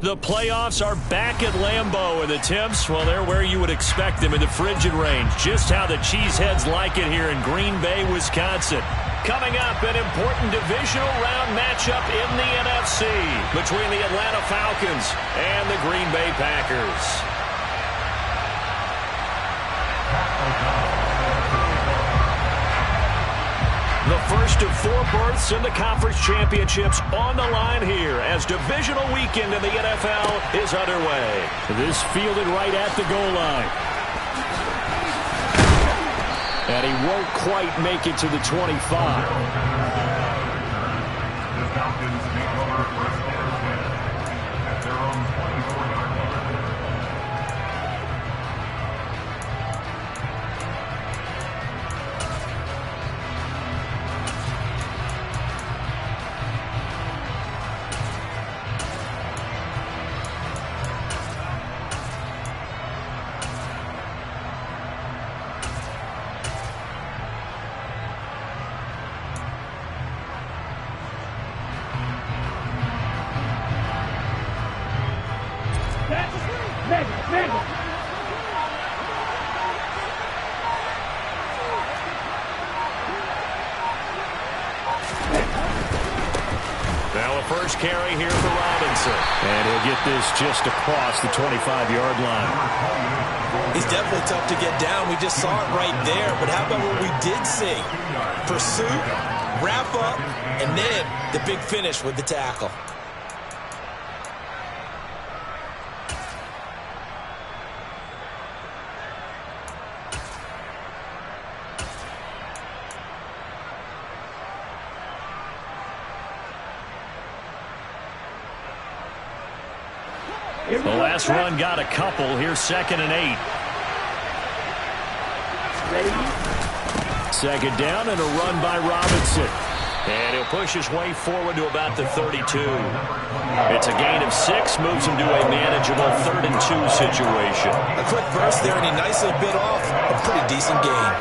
The playoffs are back at Lambeau, and the temps, well, they're where you would expect them in the frigid range. Just how the Cheeseheads like it here in Green Bay, Wisconsin. Coming up, an important divisional round matchup in the NFC between the Atlanta Falcons and the Green Bay Packers. The first of 4 berths in the conference championships on the line here as divisional weekend in the NFL is underway. This fielded right at the goal line. And he won't quite make it to the 25. Now a first carry here for Robinson. And he'll get this just across the 25-yard line. He's definitely tough to get down. We just saw it right there. But how about what we did see? Pursuit, wrap up, and then the big finish with the tackle. The last run got a couple. Here's 2nd and 8. Second down and a run by Robinson. And he'll push his way forward to about the 32. It's a gain of 6, moves him to a manageable 3rd and 2 situation. A quick burst there, and he nicely bit off a pretty decent gain.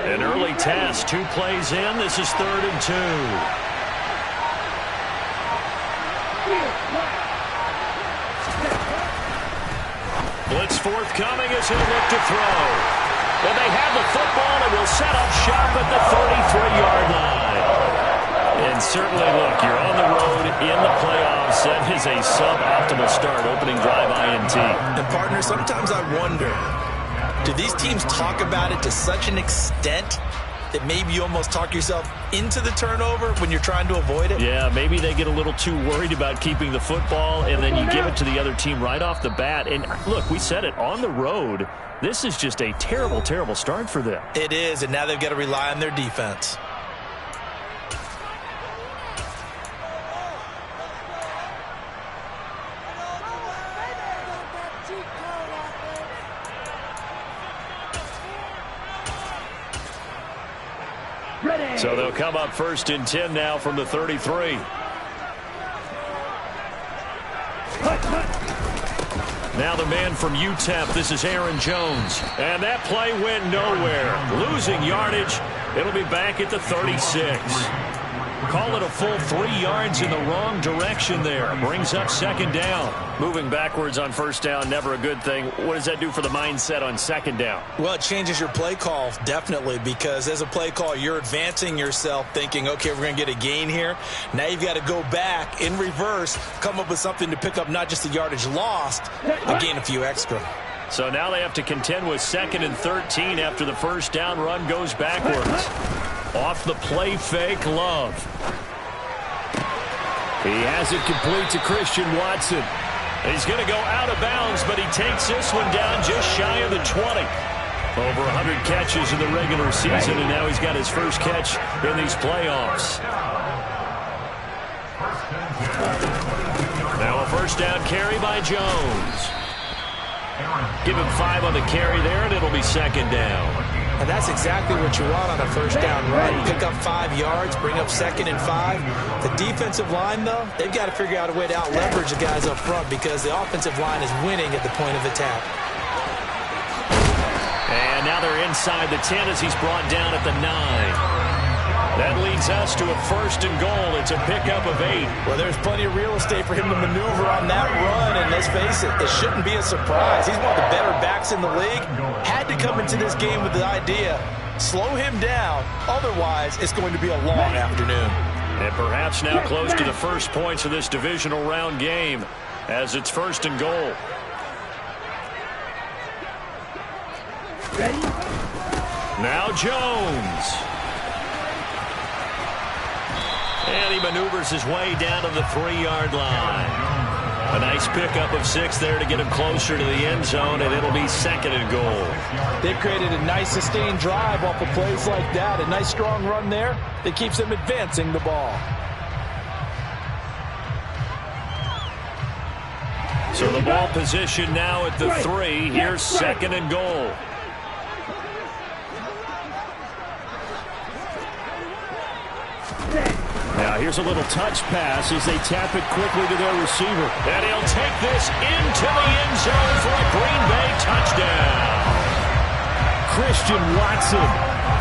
An early test, 2 plays in. This is 3rd and 2. Blitz forthcoming as he'll look to throw. And they have the football and will set up shop at the 33-yard line. And certainly, look, you're on the road in the playoffs. That is a suboptimal start, opening drive INT. And, partner, sometimes I wonder, do these teams talk about it to such an extent that maybe you almost talk yourself into the turnover when you're trying to avoid it? Yeah, maybe they get a little too worried about keeping the football, and then you give it to the other team right off the bat. And, look, we said it, on the road, this is just a terrible, terrible start for them. It is, and now they've got to rely on their defense. So they'll come up 1st and 10 now from the 33. Now the man from UTEP, this is Aaron Jones. And that play went nowhere. Losing yardage. It'll be back at the 36. Call it a full 3 yards in the wrong direction there. Brings up 2nd down. Moving backwards on 1st down, never a good thing. What does that do for the mindset on 2nd down? Well, it changes your play call, definitely, because as a play call, you're advancing yourself thinking, okay, we're going to get a gain here. Now you've got to go back in reverse, come up with something to pick up not just the yardage lost, but gain a few extra. So now they have to contend with 2nd and 13 after the 1st down run goes backwards. Off the play fake, Love. He has it complete to Christian Watson. He's going to go out of bounds, but he takes this one down just shy of the 20. Over 100 catches in the regular season, and now he's got his first catch in these playoffs. Now a 1st down carry by Jones. Give him 5 on the carry there, and it'll be second down. And that's exactly what you want on a first down run. Pick up 5 yards, bring up 2nd and 5. The defensive line, though, they've got to figure out a way to out-leverage the guys up front because the offensive line is winning at the point of attack. And now they're inside the 10 as he's brought down at the 9. That leads us to a 1st and goal. It's a pickup of 8. Well, there's plenty of real estate for him to maneuver on that run, and let's face it, it shouldn't be a surprise. He's one of the better backs in the league. Had to come into this game with the idea, slow him down, otherwise it's going to be a long afternoon. And perhaps now close to the first points of this divisional round game as it's 1st and goal. Now Jones. And he maneuvers his way down to the 3-yard line. A nice pickup of 6 there to get him closer to the end zone, and it'll be 2nd and goal. They've created a nice sustained drive off of plays like that. A nice strong run there that keeps them advancing the ball. So the ball position now at the 3. Here's 2nd and goal. Now here's a little touch pass as they tap it quickly to their receiver. And he'll take this into the end zone for a Green Bay touchdown. Christian Watson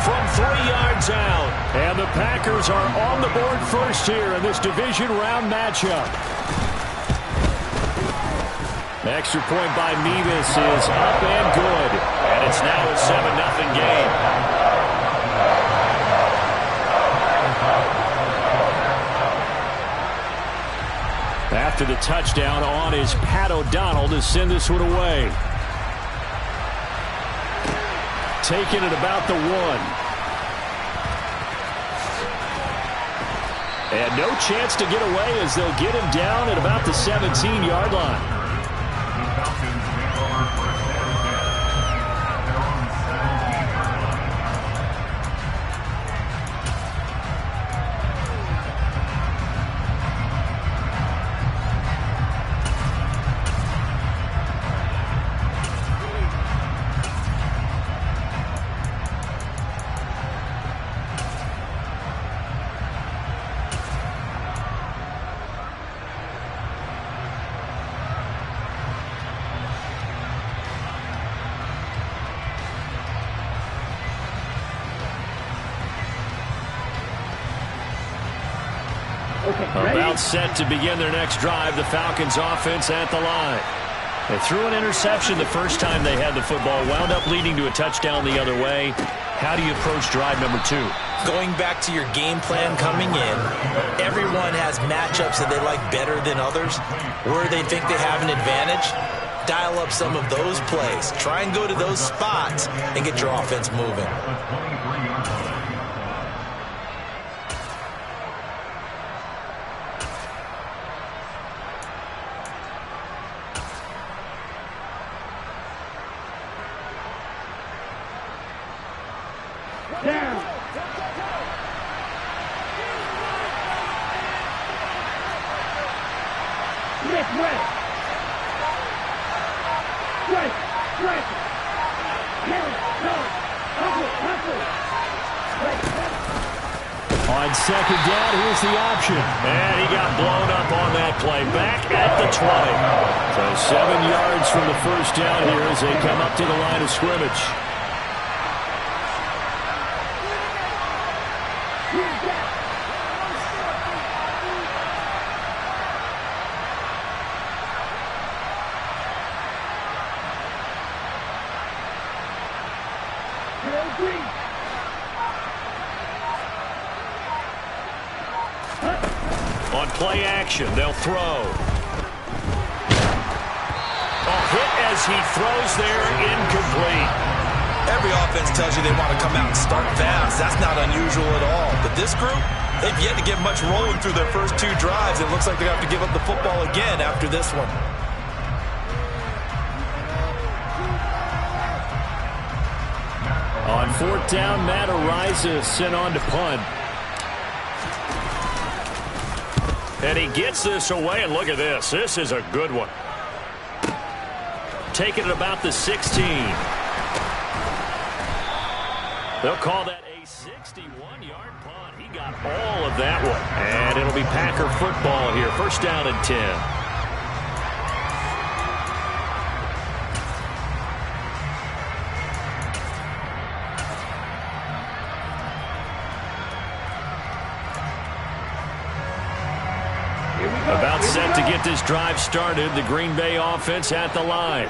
from 3 yards out. And the Packers are on the board first here in this division round matchup. Extra point by Mevis is up and good. And it's now a 7-0 game. After the touchdown on is Pat O'Donnell to send this one away. Taking it about the 1. And no chance to get away as they'll get him down at about the 17-yard line. About set to begin their next drive, the Falcons offense at the line. They threw an interception the first time they had the football, wound up leading to a touchdown the other way. How do you approach drive number 2? Going back to your game plan coming in, everyone has matchups that they like better than others. Where they think they have an advantage, dial up some of those plays. Try and go to those spots and get your offense moving. On second down, here's the option. And he got blown up on that play. Back at the 20. So 7 yards from the first down here as they come up to the line of scrimmage. On play action, they'll throw. A hit as he throws there, incomplete. Every offense tells you they want to come out and start fast. That's not unusual at all. But this group, they've yet to get much rolling through their first 2 drives. It looks like they have to give up the football again after this one. On 4th down, Matt Ariza sent on to punt. And he gets this away, and look at this. This is a good one. take it at about the 16. They'll call that a 61-yard punt. He got all of that one. And it'll be Packer football here. First down and 10. About set to get this drive started. The Green Bay offense at the line.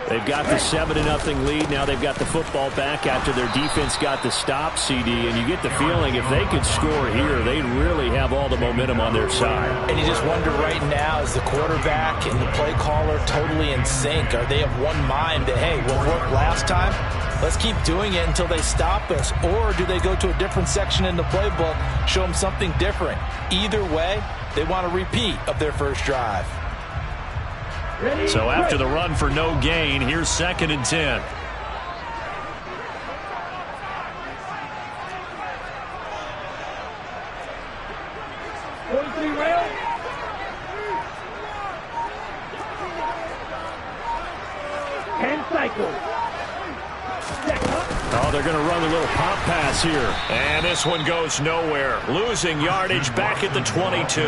They've got the 7-0 lead. Now they've got the football back after their defense got the stop, CD. And you get the feeling if they could score here, they'd really have all the momentum on their side. And you just wonder right now, is the quarterback and the play caller totally in sync? Are they of one mind that, hey, what worked last time? Let's keep doing it until they stop us. Or do they go to a different section in the playbook, show them something different? Either way, they want a repeat of their first drive. So after the run for no gain, here's 2nd and 10. Oh, they're going to run a little pop pass here. And this one goes nowhere. Losing yardage back at the 22.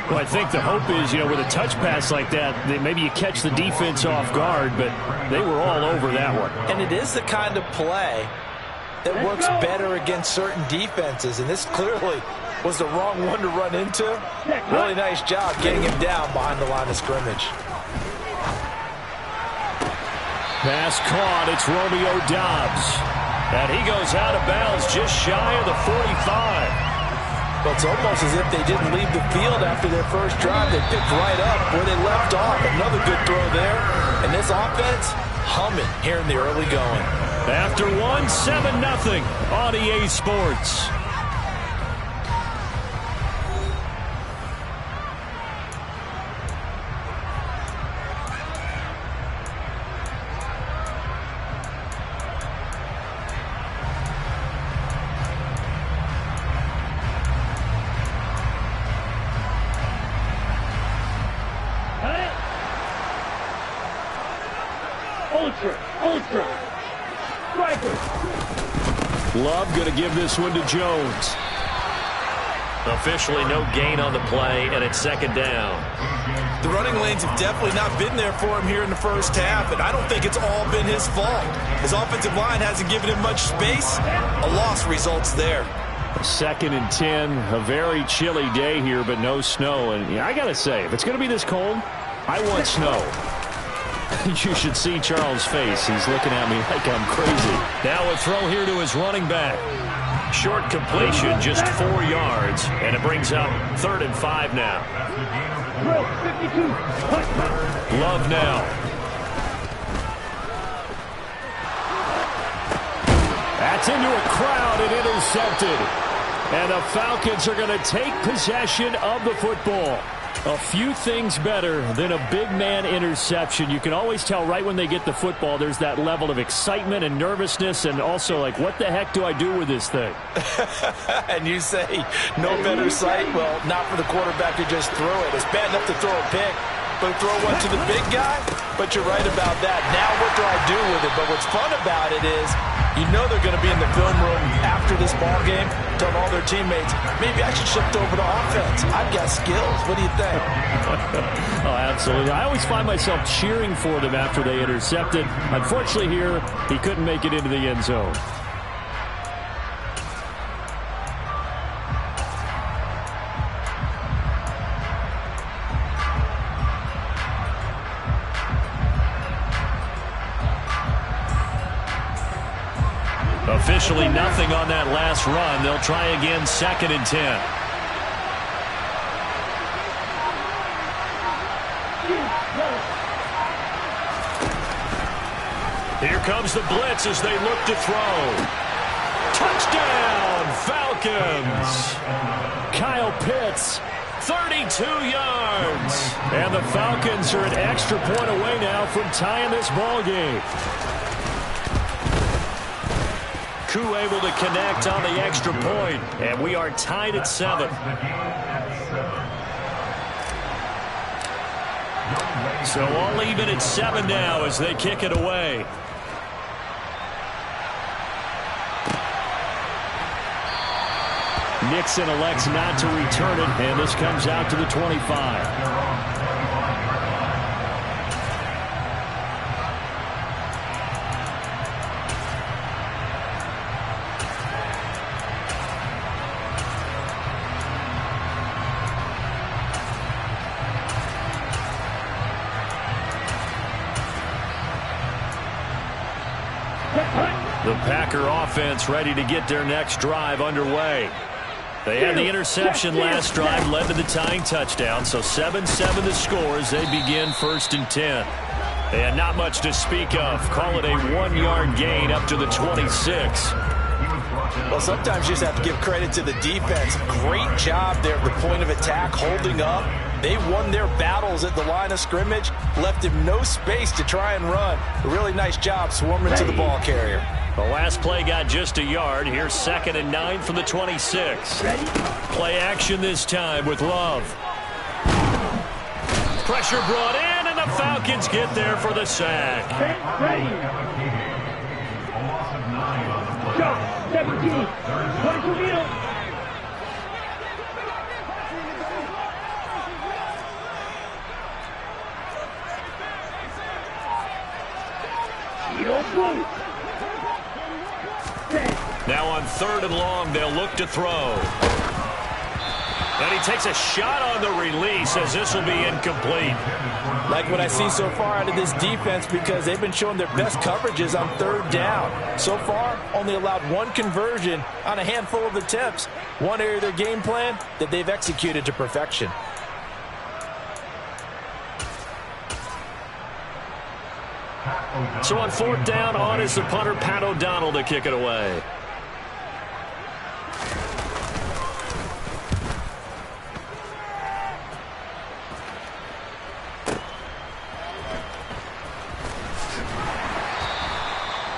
Well, I think the hope is, with a touch pass like that, that maybe you catch the defense off guard, but they were all over that one. And it is the kind of play that works better against certain defenses, and this clearly was the wrong one to run into. Really nice job getting him down behind the line of scrimmage. Pass caught. It's Romeo Doubs. And he goes out of bounds just shy of the 45. Well, it's almost as if they didn't leave the field after their first drive. They picked right up where they left off. Another good throw there. And this offense humming here in the early going. After one, 7-0 on EA Sports. Love going to give this one to Jones. Officially no gain on the play, and it's 2nd down. The running lanes have definitely not been there for him here in the first half, and I don't think it's all been his fault. His offensive line hasn't given him much space. A loss results there. 2nd and 10, a very chilly day here, but no snow. And I got to say, if it's going to be this cold, I want snow. You should see Charles' face. He's looking at me like I'm crazy. Now a throw here to his running back. Short completion, just 4 yards, and it brings up 3rd and 5 now. Love now. That's into a crowd and intercepted. And the Falcons are going to take possession of the football. A few things better than a big man interception. You can always tell right when they get the football, there's that level of excitement and nervousness, and also like, what the heck do I do with this thing? And you say, no better sight? Well, not for the quarterback to just throw it. It's bad enough to throw a pick, but throw one to the big guy? But you're right about that. Now what do I do with it? But what's fun about it is, you know they're going to be in the film room after this ball game, telling all their teammates, maybe I should shift over to offense. I've got skills. What do you think? Oh, absolutely. I always find myself cheering for them after they intercepted. Unfortunately here, he couldn't make it into the end zone. Officially nothing on that last run. They'll try again, 2nd and 10. Here comes the blitz as they look to throw. Touchdown, Falcons. Kyle Pitts, 32 yards. And the Falcons are an extra point away now from tying this ball game. Koo able to connect on the extra point, and we are tied at 7. So all even at 7 now as they kick it away. Nixon elects not to return it, and this comes out to the 25. The Packer offense ready to get their next drive underway. They had the interception last drive, led to the tying touchdown, so 7-7 the score as they begin 1st and 10. They had not much to speak of. Call it a 1-yard gain up to the 26. Well, sometimes you just have to give credit to the defense. Great job there at the point of attack, holding up. They won their battles at the line of scrimmage, left him no space to try and run. A really nice job swarming to the ball carrier. The last play got just a yard. Here's 2nd and 9 from the 26. Play action this time with Love. Pressure brought in, and the Falcons get there for the sack. Go, 17, 22 meters. Now on 3rd and long, they'll look to throw. And he takes a shot on the release as this will be incomplete. Like what I see so far out of this defense, because they've been showing their best coverages on 3rd down. So far, only allowed 1 conversion on a handful of attempts. One area of their game plan that they've executed to perfection. So on 4th down, on is the punter, Pat O'Donnell, to kick it away.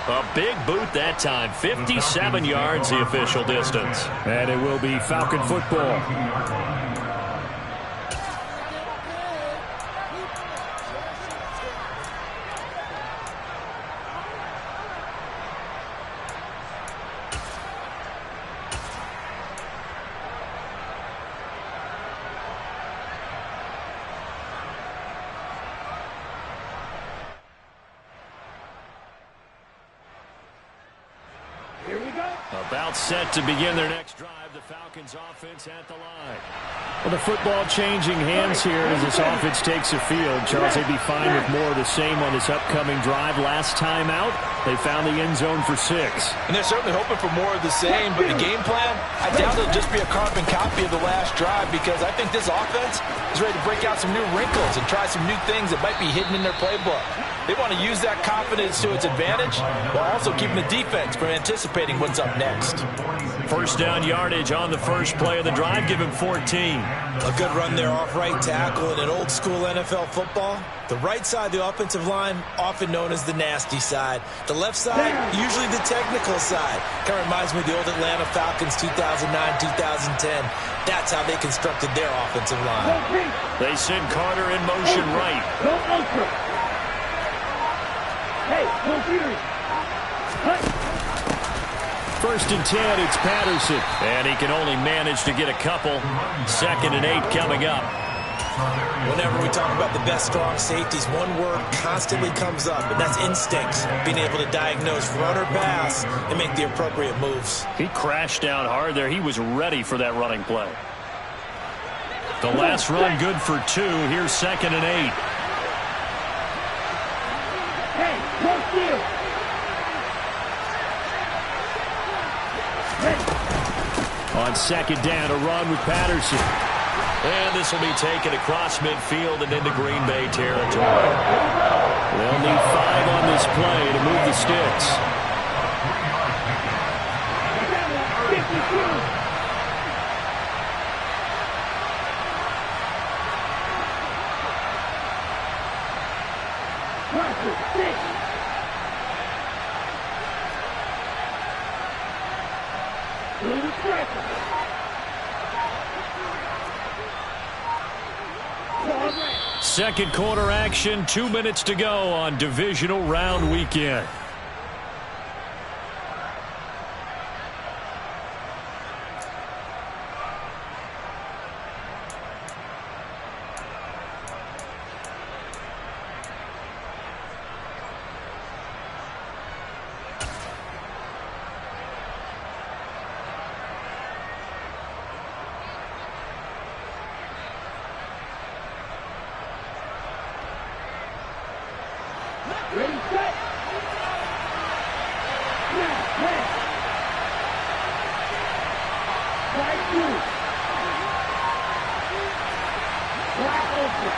A big boot that time. 57 yards the official distance. And it will be Falcon football. About set to begin their next drive. The Falcons offense at the line. Well, the football changing hands here as this offense takes the field. Charles, they'd be fine with more of the same on this upcoming drive. Last time out, they found the end zone for 6. And they're certainly hoping for more of the same, but the game plan, I doubt it'll just be a carbon copy of the last drive, because I think this offense is ready to break out some new wrinkles and try some new things that might be hidden in their playbook. They want to use that confidence to its advantage while also keeping the defense from anticipating what's up next. 1st down yardage on the first play of the drive. Give him 14. A good run there off right tackle in an old school NFL football. The right side of the offensive line, often known as the nasty side. The left side, usually the technical side. Kind of reminds me of the old Atlanta Falcons 2009-2010. That's how they constructed their offensive line. They send Carter in motion right. Hey, no theory. 1st and 10, it's Patterson. And he can only manage to get a couple. 2nd and 8 coming up. Whenever we talk about the best strong safeties, one word constantly comes up, and that's instincts. Being able to diagnose run or pass and make the appropriate moves. He crashed down hard there. He was ready for that running play. The last run good for 2. Here's 2nd and 8. Hey, no steal. On 2nd down, a run with Patterson. And this will be taken across midfield and into Green Bay territory. They'll need 5 on this play to move the sticks. 52. Second quarter action, 2 minutes to go on divisional round weekend. Ready, set. Snap, pass. Right through. Wide open.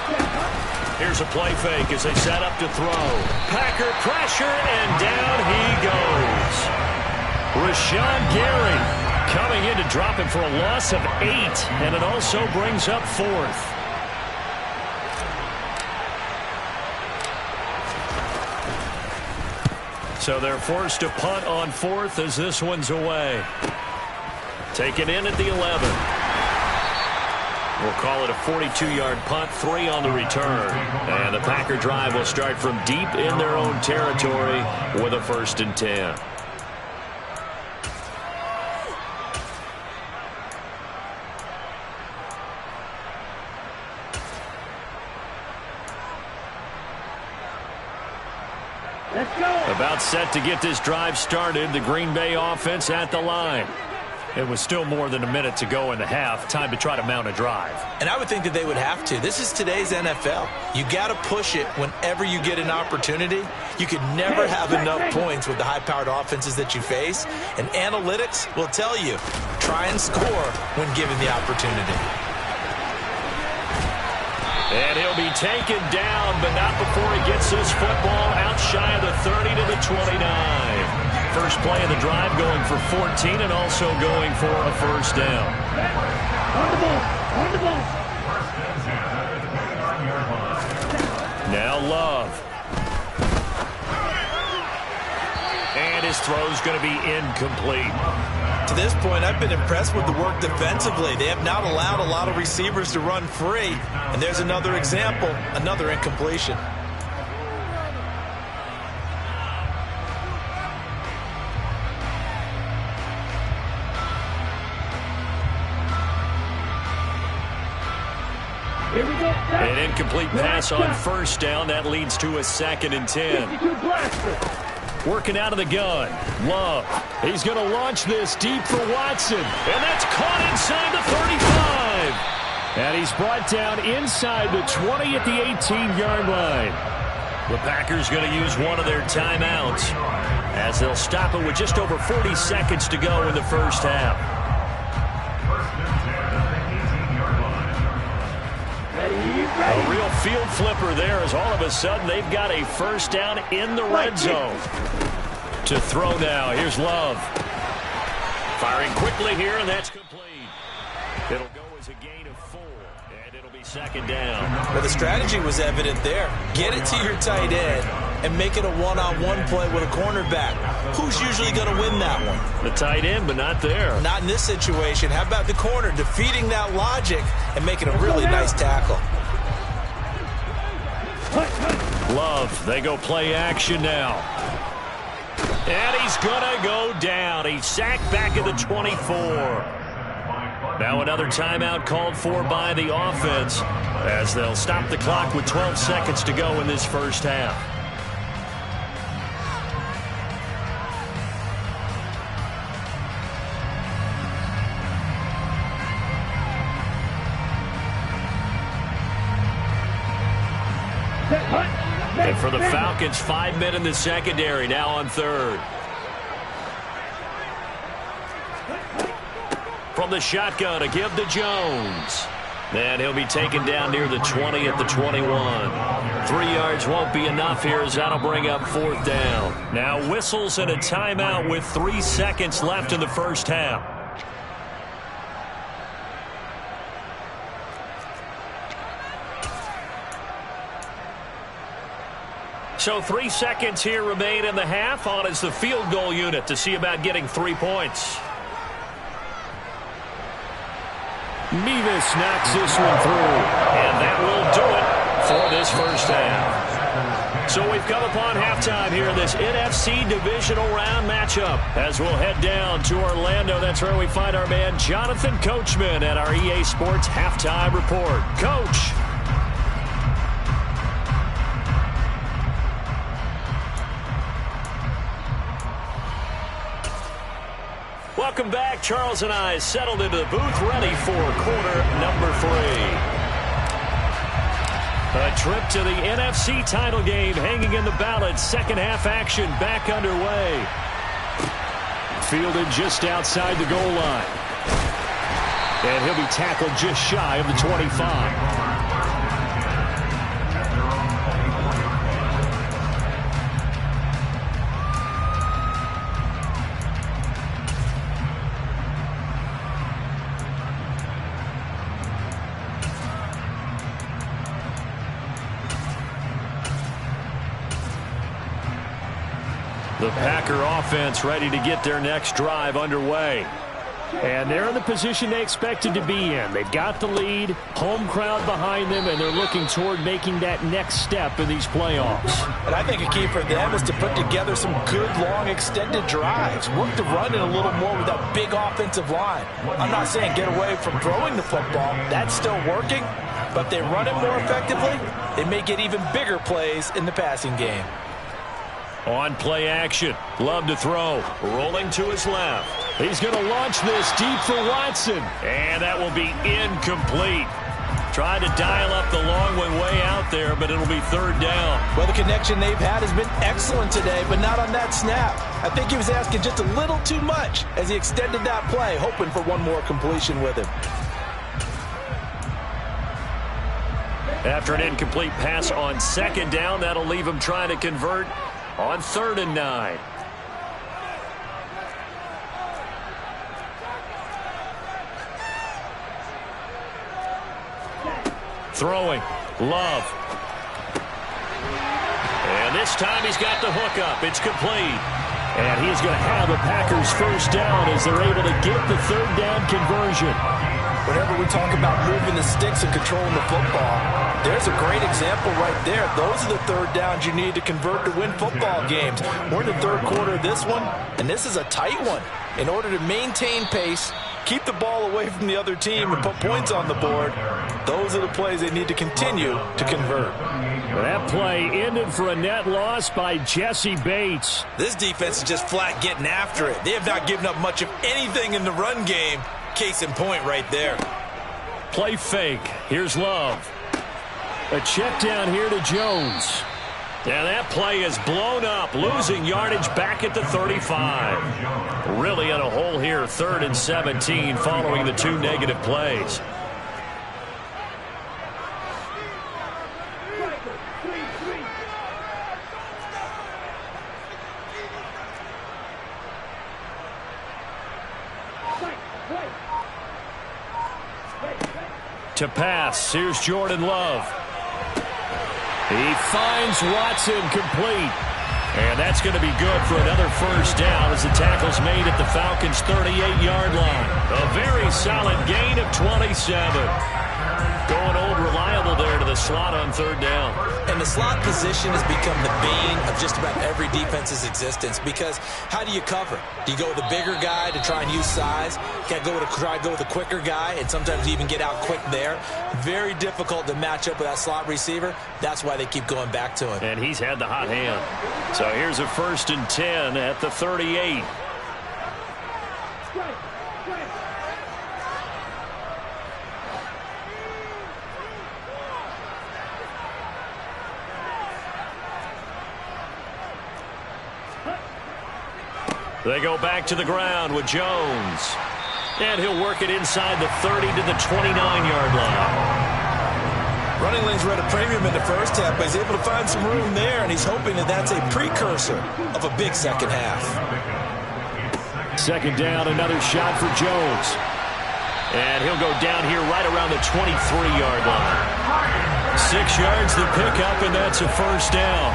Step up. Here's a play fake as they set up to throw. Packer pressure, and down he goes. Rashawn Gary coming in to drop him for a loss of 8, and it also brings up 4th. So they're forced to punt on 4th as this one's away. Taken in at the 11. We'll call it a 42-yard punt, 3 on the return. And the Packer drive will start from deep in their own territory with a 1st and 10. Let's go. About set to get this drive started, the Green Bay offense at the line. It was still more than a minute to go in the half. Time to try to mount a drive. And I would think that they would have to. This is today's NFL. You got to push it whenever you get an opportunity. You could never have enough points with the high-powered offenses that you face. And analytics will tell you, try and score when given the opportunity. And he'll be taken down, but not before he gets this football out shy of the 30 to the 29. First play of the drive going for 14 and also going for a 1st down. On the ball. On the ball. Now Love. And his throw's going to be incomplete. To this point, I've been impressed with the work defensively. They have not allowed a lot of receivers to run free. And there's another example, another incompletion. Here we go. An incomplete pass on 1st down. That leads to a 2nd and 10. 52 blaster. Working out of the gun. Love. He's going to launch this deep for Watson. And that's caught inside the 35. And he's brought down inside the 20 at the 18-yard line. The Packers going to use one of their timeouts as they'll stop it with just over 40 seconds to go in the first half. A real field flipper there as all of a sudden they've got a 1st down in the red zone. To throw now, here's Love. Firing quickly here, and that's complete. It'll go as a gain of 4, and it'll be 2nd down. Well, the strategy was evident there. Get it to your tight end and make it a one-on-one play with a cornerback. Who's usually going to win that one? The tight end, but not there. Not in this situation. How about the corner defeating that logic and making a really nice tackle? Love, they go play action now. And he's going to go down. He's sacked back at the 24. Now another timeout called for by the offense as they'll stop the clock with 12 seconds to go in this first half. And for the Falcons, 5 men in the secondary, now on 3rd. From the shotgun, a give to Jones. And he'll be taken down near the 20 at the 21. 3 yards won't be enough here as that'll bring up 4th down. Now whistles and a timeout with 3 seconds left in the first half. So 3 seconds here remain in the half. On is the field goal unit to see about getting 3 points. Mevis knocks this one through. And that will do it for this first half. So we've come upon halftime here in this NFC divisional round matchup. As we'll head down to Orlando, that's where we find our man Jonathan Coachman at our EA Sports Halftime Report. Coach. Welcome back. Charles and I settled into the booth, ready for quarter number 3. A trip to the NFC title game hanging in the balance. Second half action back underway. Fielded just outside the goal line. And he'll be tackled just shy of the 25. The Packer offense ready to get their next drive underway. And they're in the position they expected to be in. They've got the lead, home crowd behind them, and they're looking toward making that next step in these playoffs. And I think a key for them is to put together some good, long, extended drives. Work the run in a little more with that big offensive line. I'm not saying get away from throwing the football. That's still working. But if they run it more effectively, they may get even bigger plays in the passing game. On play action. Love to throw. Rolling to his left. He's going to launch this deep for Watson. And that will be incomplete. Tried to dial up the long one way out there, but it'll be third down. Well, the connection they've had has been excellent today, but not on that snap. I think he was asking just a little too much as he extended that play, hoping for one more completion with him. After an incomplete pass on second down, that'll leave him trying to convert on 3rd and 9. Throwing. Love. And this time he's got the hook up. It's complete. And he's going to have a Packers first down as they're able to get the third down conversion. Whenever we talk about moving the sticks and controlling the football, there's a great example right there. Those are the third downs you need to convert to win football games. We're in the third quarter of this one, and this is a tight one. In order to maintain pace, keep the ball away from the other team, and put points on the board, those are the plays they need to continue to convert. That play ended for a net loss by Jesse Bates. This defense is just flat getting after it. They have not given up much of anything in the run game. Case in point right there. Play fake. Here's Love. A check down here to Jones. And that play is blown up, losing yardage back at the 35. Really in a hole here, 3rd and 17 following the 2 negative plays. To pass, here's Jordan Love. He finds Watson complete. And that's going to be good for another first down as the tackle's made at the Falcons' 38-yard line. A very solid gain of 27. Going old reliable there to the slot on 3rd down. And the slot position has become the bane of just about every defense's existence, because how do you cover? Do you go with a bigger guy to try and use size? Can't try to go with a quicker guy, and sometimes you even get out quick there. Very difficult to match up with that slot receiver. That's why they keep going back to him. And he's had the hot hand. So here's a 1st and 10 at the 38. They go back to the ground with Jones. And he'll work it inside the 30 to the 29-yard line. Running lanes were at a premium in the first half, but he's able to find some room there, and he's hoping that that's a precursor of a big second half. Second down, another shot for Jones. And he'll go down here right around the 23-yard line. 6 yards to pick up, and that's a first down.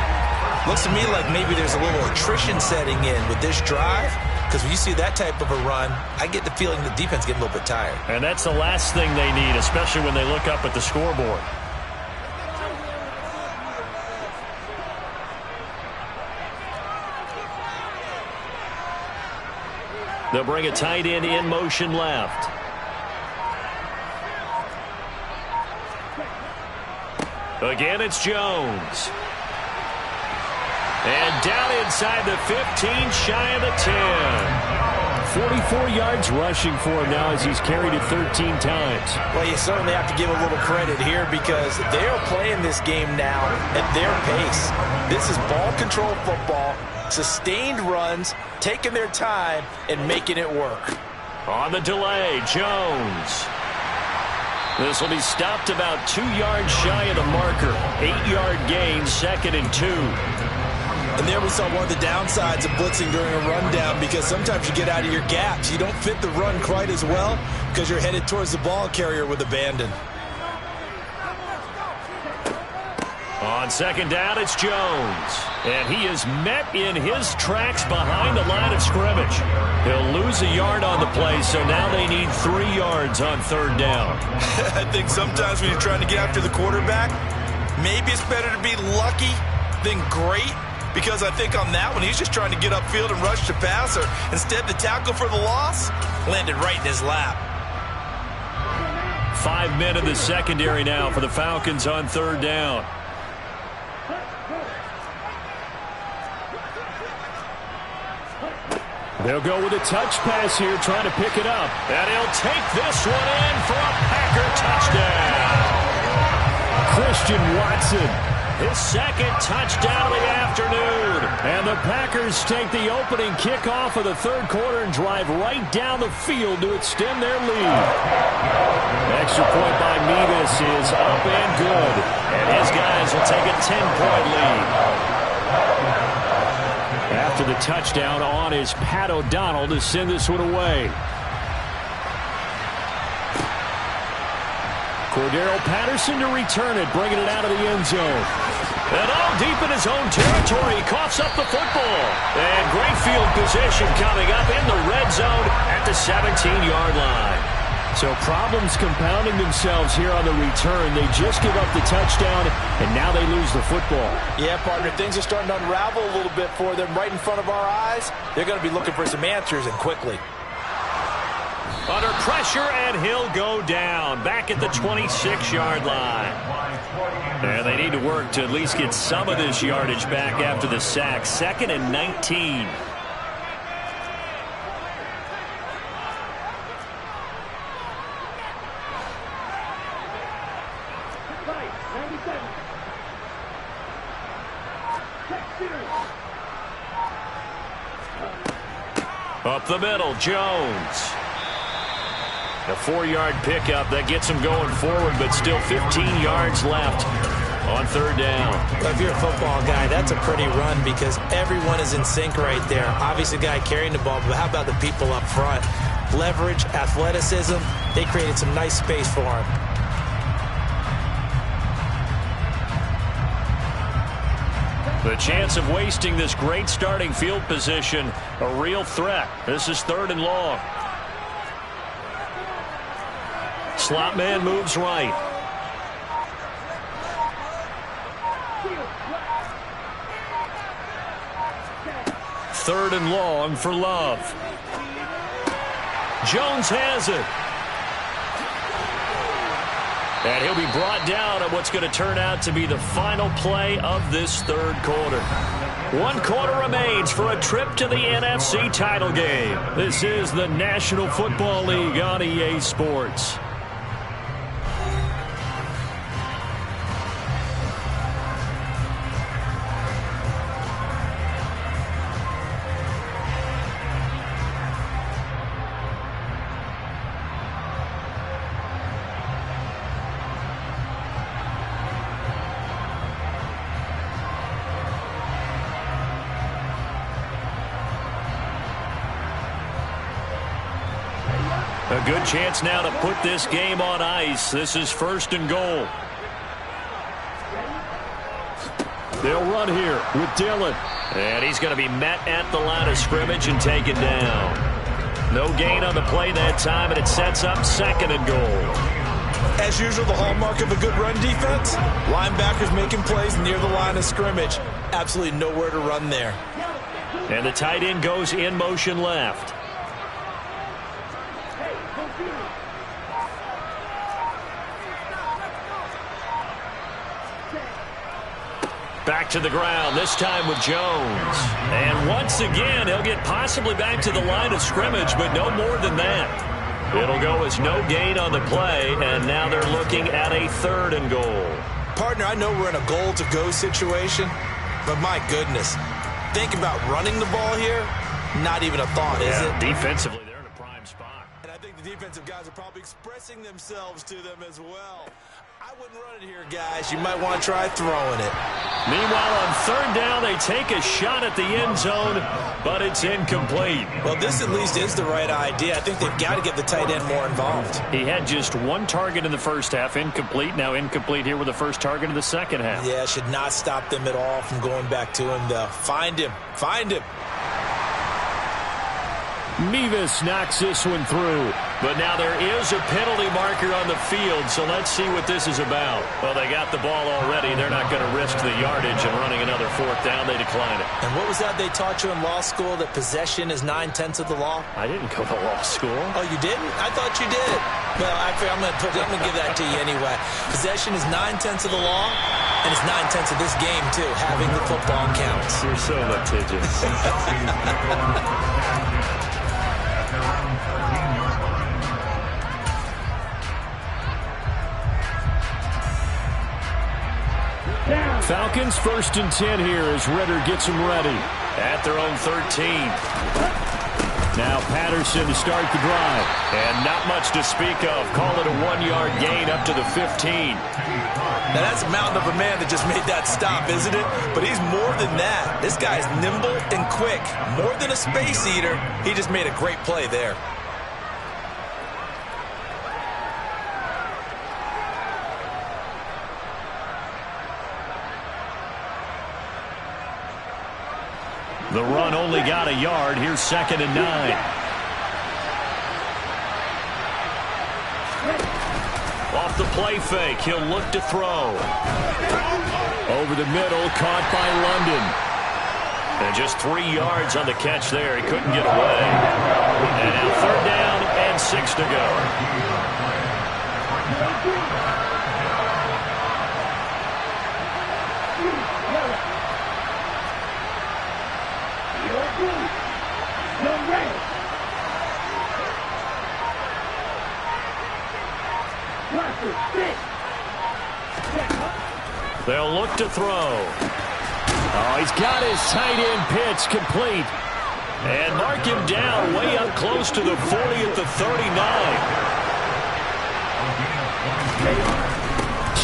Looks to me like maybe there's a little attrition setting in with this drive. because when you see that type of a run, I get the feeling the defense getting a little bit tired. And that's the last thing they need, especially when they look up at the scoreboard. They'll bring a tight end in motion left. Again, it's Jones. And down inside the 15, shy of the 10. 44 yards rushing for him now as he's carried it 13 times. Well, you certainly have to give a little credit here because they're playing this game now at their pace. This is ball control football, sustained runs, taking their time, and making it work. On the delay, Jones. This will be stopped about 2 yards shy of the marker. 8-yard gain, 2nd and 2. And there we saw one of the downsides of blitzing during a rundown because sometimes you get out of your gaps. You don't fit the run quite as well because you're headed towards the ball carrier with abandon. On 2nd down, it's Jones. And he is met in his tracks behind the line of scrimmage. He'll lose a yard on the play, so now they need 3 yards on 3rd down. I think sometimes when you're trying to get after the quarterback, maybe it's better to be lucky than great. Because I think on that one, he's just trying to get upfield and rush the passer. Instead, the tackle for the loss landed right in his lap. 5 men in the secondary now for the Falcons on 3rd down. They'll go with a touch pass here, trying to pick it up. And he'll take this one in for a Packer touchdown. Christian Watson. His 2nd touchdown of the afternoon. And the Packers take the opening kickoff of the 3rd quarter and drive right down the field to extend their lead. Extra point by Mevis is up and good. And his guys will take a 10-point lead. After the touchdown, on is Pat O'Donnell to send this one away. Cordero Patterson to return it, bringing it out of the end zone. And all deep in his own territory, he coughs up the football. And great field position coming up in the red zone at the 17-yard line. So problems compounding themselves here on the return. They just give up the touchdown, and now they lose the football. Yeah, partner, things are starting to unravel a little bit for them right in front of our eyes. They're going to be looking for some answers, and quickly. Under pressure, and he'll go down back at the 26-yard line. And they need to work to at least get some of this yardage back after the sack. 2nd and 19. Up the middle, Jones. A 4-yard pickup that gets him going forward, but still 15 yards left on 3rd down. Well, if you're a football guy, that's a pretty run because everyone is in sync right there. Obviously, the guy carrying the ball, but how about the people up front? Leverage, athleticism, they created some nice space for him. The chance of wasting this great starting field position, a real threat. This is 3rd and long. Slot man moves right. Third and long for Love. Jones has it. And he'll be brought down at what's going to turn out to be the final play of this 3rd quarter. 1 quarter remains for a trip to the NFC title game. This is the National Football League on EA Sports. A good chance now to put this game on ice. This is 1st and goal. They'll run here with Dillon. And he's going to be met at the line of scrimmage and taken down. No gain on the play that time, and it sets up 2nd and goal. As usual, the hallmark of a good run defense, linebackers making plays near the line of scrimmage. Absolutely nowhere to run there. And the tight end goes in motion left. Back to the ground, this time with Jones. And once again, he'll get possibly back to the line of scrimmage, but no more than that. It'll go as no gain on the play, and now they're looking at a 3rd and goal. Partner, I know we're in a goal-to-go situation, but my goodness, think about running the ball here, not even a thought, is it? Defensively, they're in a prime spot. And I think the defensive guys are probably expressing themselves to them as well. I wouldn't run it here, guys. You might want to try throwing it. Meanwhile, on 3rd down, they take a shot at the end zone, but it's incomplete. Well, this at least is the right idea. I think they've got to get the tight end more involved. He had just 1 target in the first half, incomplete. Now incomplete here with the first target in the second half. Yeah, should not stop them at all from going back to him, though. Find him. Find him. Mevis knocks this one through. But now there is a penalty marker on the field, so let's see what this is about. Well, they got the ball already. They're not going to risk the yardage and running another 4th down. They decline it. And what was that they taught you in law school, that possession is 9/10 of the law? I didn't go to law school. Oh, you didn't? I thought you did. Well, I'm going to give that to you anyway. Possession is 9/10 of the law, and it's 9/10 of this game, too. Having the football counts. You're so litigious. Falcons 1st and 10 here as Ritter gets them ready. At their own 13. Now Patterson to start the drive. And not much to speak of. Call it a 1-yard gain up to the 15. Now that's a mountain of a man that just made that stop, isn't it? But he's more than that. This guy's nimble and quick. More than a space eater. He just made a great play there. The run only got a yard. Here's 2nd and 9. Off the play fake, he'll look to throw. Over the middle, caught by London. And just 3 yards on the catch there. He couldn't get away. And now 3rd down and 6 to go. They'll look to throw. Oh, he's got his tight end pitch complete. And mark him down way up close to the 40 at the 39.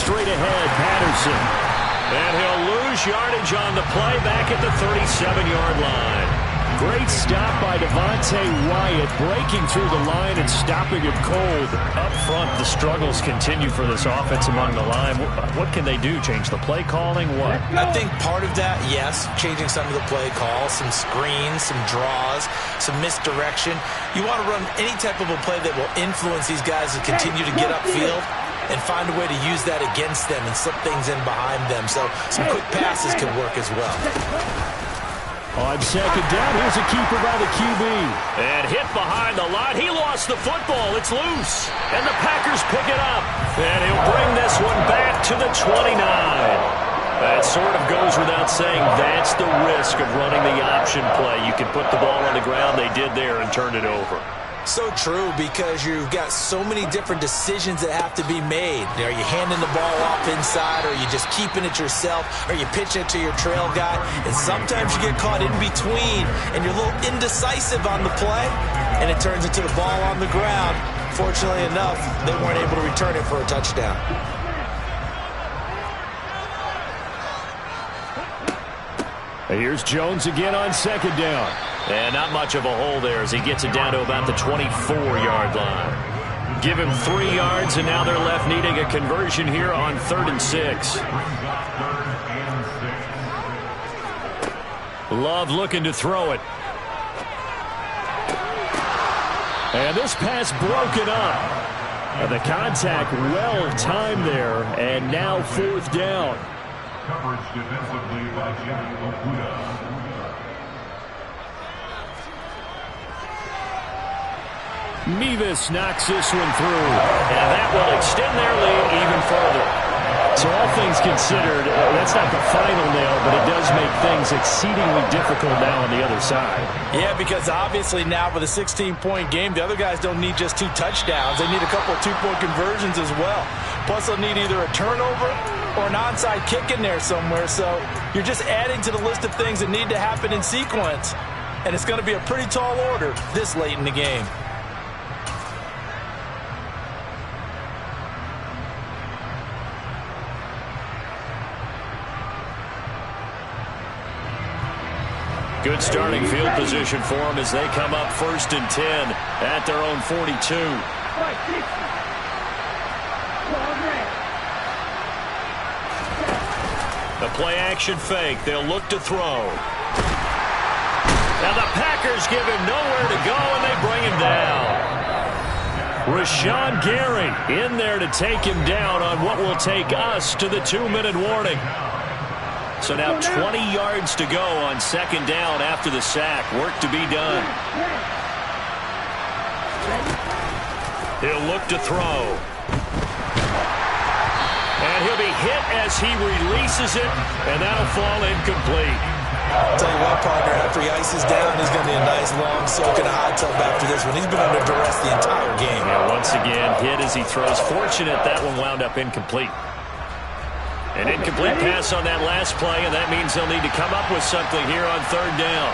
Straight ahead, Patterson. And he'll lose yardage on the play back at the 37-yard line. Great stop by Devontae Wyatt, breaking through the line and stopping it cold. Up front, the struggles continue for this offense among the line. What can they do? Change the play calling? What? I think part of that, yes, changing some of the play calls, some screens, some draws, some misdirection. You want to run any type of a play that will influence these guys to continue to get upfield and find a way to use that against them and slip things in behind them. So some quick passes could work as well. On 2nd down, here's a keeper by the QB. And hit behind the line. He lost the football. It's loose. And the Packers pick it up. And he'll bring this one back to the 29. That sort of goes without saying. That's the risk of running the option play. You can put the ball on the ground. They did there and turned it over. So true, because you've got so many different decisions that have to be made. Are you handing the ball off inside, or are you just keeping it yourself, or you pitch it to your trail guy? And sometimes you get caught in between, and you're a little indecisive on the play, and it turns into the ball on the ground. Fortunately enough, they weren't able to return it for a touchdown. Here's Jones again on 2nd down. And not much of a hole there as he gets it down to about the 24-yard line. Give him 3 yards, and now they're left needing a conversion here on 3rd and 6. Love looking to throw it. And this pass broken up. The contact well timed there, and now 4th down. Coverage defensively by Jimmy Okuda. Mevis knocks this one through, and that will extend their lead even further. So all things considered, that's not the final nail, but it does make things exceedingly difficult now on the other side. Yeah, because obviously now with a 16-point game, the other guys don't need just 2 touchdowns. They need a couple of 2-point conversions as well. Plus, they'll need either a turnover or an onside kick in there somewhere. So you're just adding to the list of things that need to happen in sequence. And it's going to be a pretty tall order this late in the game. Good starting field position for them as they come up 1st and 10 at their own 42. The play-action fake. They'll look to throw. Now the Packers give him nowhere to go, and they bring him down. Rashawn Gary in there to take him down on what will take us to the 2-minute warning. So now 20 yards to go on 2nd down after the sack. Work to be done. He'll look to throw. And he'll be hit as he releases it, and that'll fall incomplete. I'll tell you what, partner, after he ices down, he's going to be a nice long soak in a hot tub after this one. He's been under duress the entire game. Yeah, once again, hit as he throws. Fortunate that one wound up incomplete. An incomplete pass on that last play, and that means they'll need to come up with something here on 3rd down.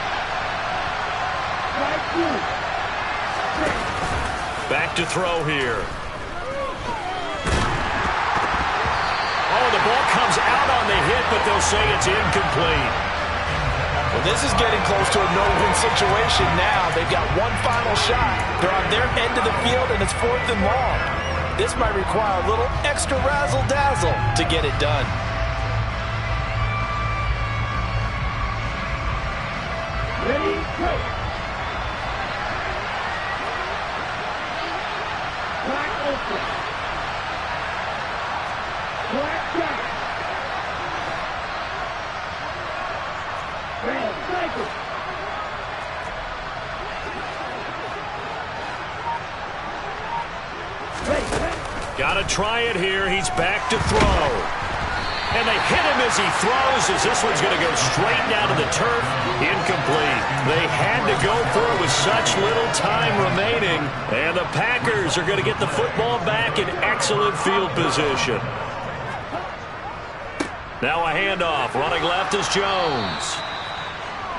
Back to throw here. Oh, the ball comes out on the hit, but they'll say it's incomplete. Well, this is getting close to a no-win situation now. They've got one final shot. They're on their end of the field, and it's 4th and long. This might require a little extra razzle-dazzle to get it done. Ready, go. Clock open. Clock down. Red cycle. Got to try it here. He's back to throw. And they hit him as he throws, as this one's going to go straight down to the turf. Incomplete. They had to go for it with such little time remaining. And the Packers are going to get the football back in excellent field position. Now a handoff. Running left is Jones.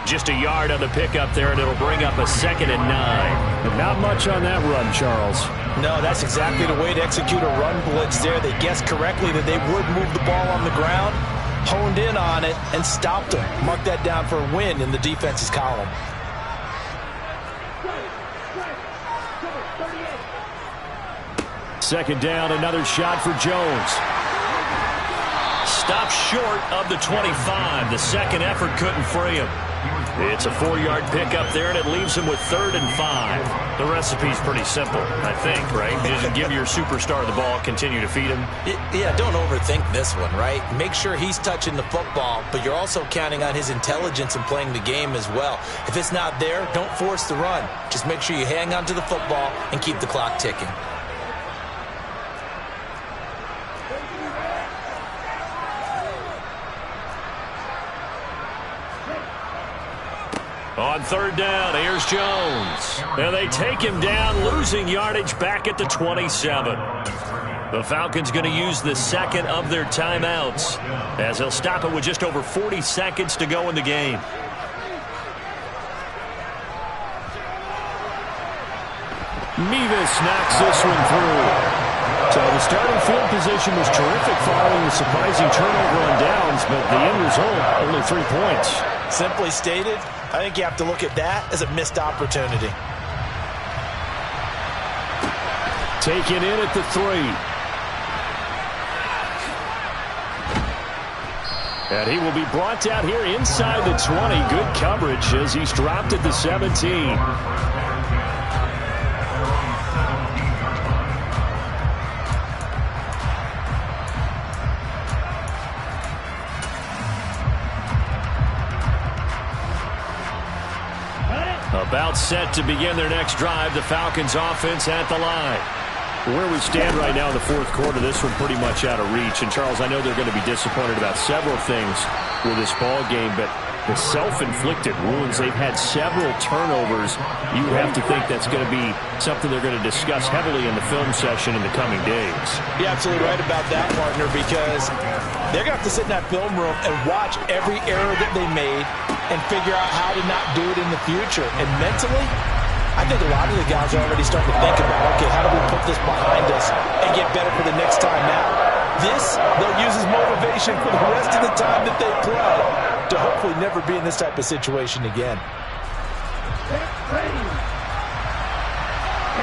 Just a yard on the pickup there, and it'll bring up a 2nd and 9. But not much on that run, Charles. No, that's exactly the way to execute a run blitz there. They guessed correctly that they would move the ball on the ground, honed in on it, and stopped them. Mark that down for a win in the defense's column. Second down, another shot for Jones. Stopped short of the 25. The second effort couldn't free him. It's a 4-yard pickup there, and it leaves him with 3rd and 5. The recipe's pretty simple, I think, right? You just give your superstar the ball, continue to feed him. Yeah, don't overthink this one, right? Make sure he's touching the football, but you're also counting on his intelligence in playing the game as well. If it's not there, don't force the run. Just make sure you hang on to the football and keep the clock ticking. On 3rd down, here's Jones. And they take him down, losing yardage back at the 27. The Falcons going to use the 2nd of their timeouts, as they'll stop it with just over 40 seconds to go in the game. Mevis knocks this one through. So the starting field position was terrific following the surprising turnover on downs, but the end result, only 3 points. Simply stated, I think you have to look at that as a missed opportunity. Taken in at the 3. And he will be brought down here inside the 20. Good coverage as he's dropped at the 17. About set to begin their next drive. The Falcons offense at the line. Where we stand right now in the fourth quarter, this one pretty much out of reach. And, Charles, I know they're going to be disappointed about several things with this ball game, but the self-inflicted wounds, they've had several turnovers. You have to think that's going to be something they're going to discuss heavily in the film session in the coming days. You're absolutely right about that, partner, because they're going to have to sit in that film room and watch every error that they made and figure out how to not do it in the future. And mentally, I think a lot of the guys are already starting to think about, okay, how do we put this behind us and get better for the next time out? This, they'll use as motivation for the rest of the time that they play to hopefully never be in this type of situation again. Ready.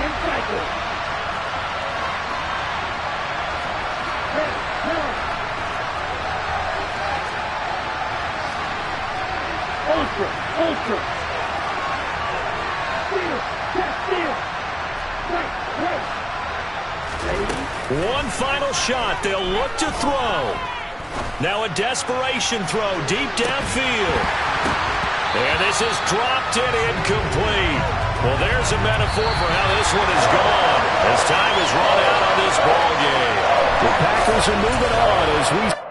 And cycle. Ready. Now. Ultra. Steal. Right. One final shot. They'll look to throw. Now a desperation throw deep downfield. And this is dropped in incomplete. Well, there's a metaphor for how this one is gone as time is run out on this ball game. The Packers are moving on as we